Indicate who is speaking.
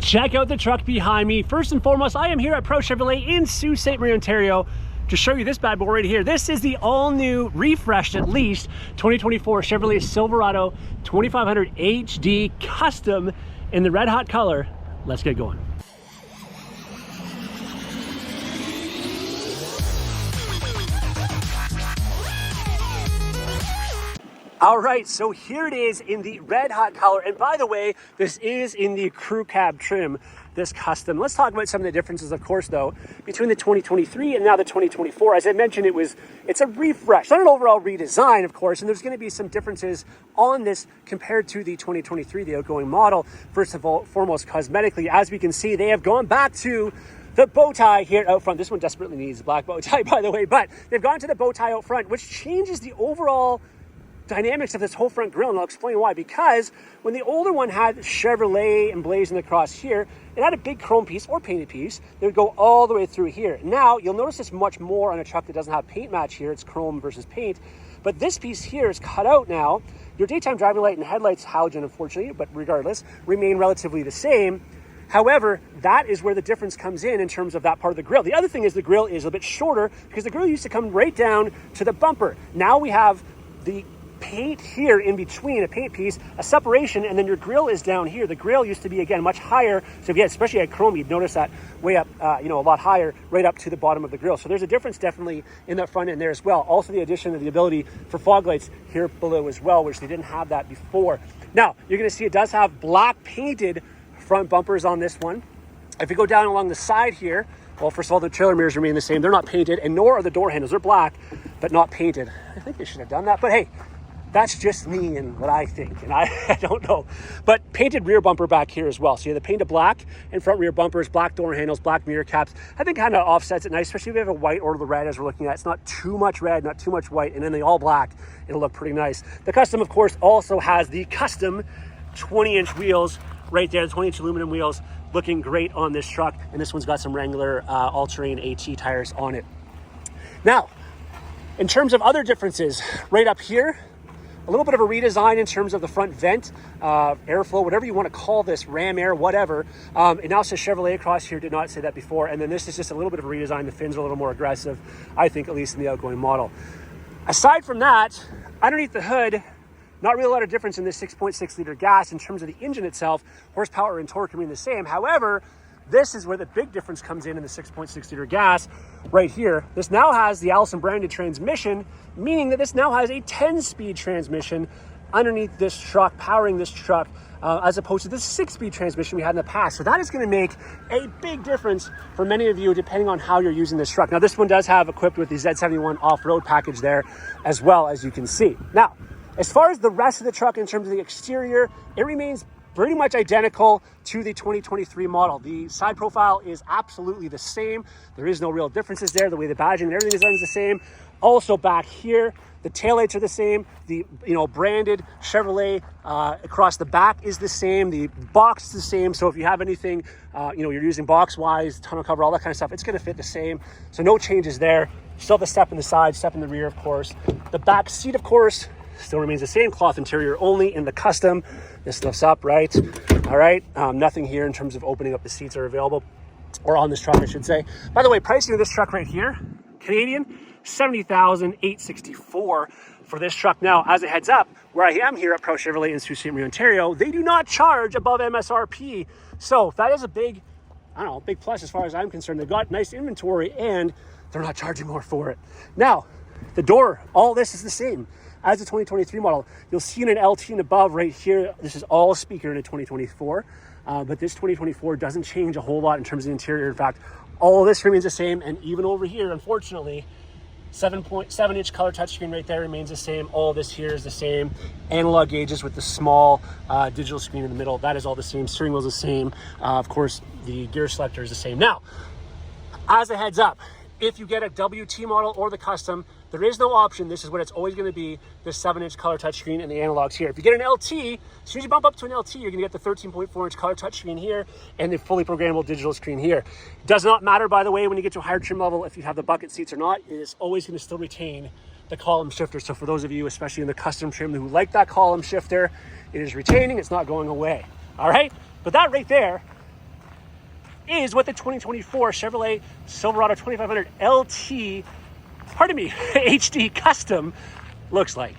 Speaker 1: Check out the truck behind me. First and foremost, I am here at Pro Chevrolet in Sault Ste. Marie, Ontario to show you this bad boy right here. This is the all-new, refreshed at least, 2024 Chevrolet Silverado 2500 HD Custom in the red hot color. Let's get going. All right, so here it is in the red hot color. And by the way, this is in the crew cab trim, this custom. Let's talk about some of the differences, of course, though, between the 2023 and now the 2024. As I mentioned, it's a refresh, not an overall redesign, of course, and there's going to be some differences on this compared to the 2023, the outgoing model. First of all, foremost, cosmetically, as we can see, they have gone back to the bow tie here out front. This one desperately needs a black bow tie, by the way, but they've gone to the bow tie out front, which changes the overall dynamics of this whole front grille, and I'll explain why. Because when the older one had Chevrolet emblazoned across here, it had a big chrome piece or painted piece that would go all the way through here. Now you'll notice this much more on a truck that doesn't have paint match here. It's chrome versus paint, but this piece here is cut out now. Your daytime driving light and headlights, halogen unfortunately, but regardless, remain relatively the same. However, that is where the difference comes in terms of that part of the grille. The other thing is the grille is a bit shorter because the grille used to come right down to the bumper. Now we have the paint here in between, a paint piece, a separation, and then your grille is down here. The grille used to be, again, much higher. So if you had, especially at chrome, you'd notice that way up, a lot higher, right up to the bottom of the grille. So there's a difference definitely in that front end there as well. Also the addition of the ability for fog lights here below as well, which they didn't have that before. Now, you're gonna see it does have black painted front bumpers on this one. If you go down along the side here, well, first of all, the trailer mirrors remain the same. They're not painted, and nor are the door handles. They're black, but not painted. I think they should have done that, but hey, that's just me and what I think, and I don't know. But painted rear bumper back here as well. So you have the painted black and front rear bumpers, black door handles, black mirror caps. I think kind of offsets it nice, especially if you have a white or the red as we're looking at. It's not too much red, not too much white, and then the all black, it'll look pretty nice. The custom, of course, also has the custom 20-inch wheels right there, the 20-inch aluminum wheels, looking great on this truck. And this one's got some Wrangler all-terrain AT tires on it. Now, in terms of other differences, right up here, a little bit of a redesign in terms of the front vent, airflow, whatever you want to call this, ram air, whatever. It now says Chevrolet across here, did not say that before. And then this is just a little bit of a redesign. The fins are a little more aggressive, I think, at least in the outgoing model. Aside from that, underneath the hood, not really a lot of difference in this 6.6 liter gas in terms of the engine itself. Horsepower and torque remain the same. However, this is where the big difference comes in the 6.6 liter gas right here. This now has the Allison branded transmission, meaning that this now has a 10-speed transmission underneath this truck, powering this truck, as opposed to the 6-speed transmission we had in the past. So that is going to make a big difference for many of you, depending on how you're using this truck. Now, this one does have equipped with the Z71 off-road package there as well, as you can see. Now, as far as the rest of the truck in terms of the exterior, it remains pretty much identical to the 2023 model. The side profile is absolutely the same. There is no real differences there. The way the badging and everything is done is the same. Also back here, the taillights are the same. The branded Chevrolet across the back is the same. The box is the same. So if you have anything, you're using box-wise, tonneau cover, all that kind of stuff, it's going to fit the same. So no changes there. Still have the step in the side, step in the rear, of course. The back seat, of course, still remains the same. Cloth interior only in the custom. This lifts up, right? All right. Nothing here in terms of opening up the seats are available, or on this truck, I should say. By the way, pricing of this truck right here, Canadian, $70,864 for this truck. Now, as a heads up, where I am here at Pro Chevrolet in Sault Ste. Marie, Ontario, they do not charge above MSRP. So that is a big plus as far as I'm concerned. They've got nice inventory and they're not charging more for it. Now, the door, all this is the same as the 2023 model. You'll see in an LT and above right here, this is all speaker in a 2024, but this 2024 doesn't change a whole lot in terms of the interior. In fact, all of this remains the same, and even over here, unfortunately, 7.7-inch color touchscreen right there remains the same. All this here is the same. Analog gauges with the small digital screen in the middle, that is all the same. Steering wheel is the same. Of course, the gear selector is the same. Now, as a heads up, if you get a WT model or the custom, there is no option. This is what it's always going to be, this 7-inch color touchscreen and the analogs here. If you get an LT, as soon as you bump up to an LT, you're going to get the 13.4-inch color touchscreen here and the fully programmable digital screen here. It does not matter, by the way, when you get to a higher trim level, if you have the bucket seats or not, it is always going to still retain the column shifter. So for those of you, especially in the custom trim, who like that column shifter, it is retaining, it's not going away. All right, but that right there is what the 2024 Chevrolet Silverado 2500 LT, pardon me, HD Custom looks like.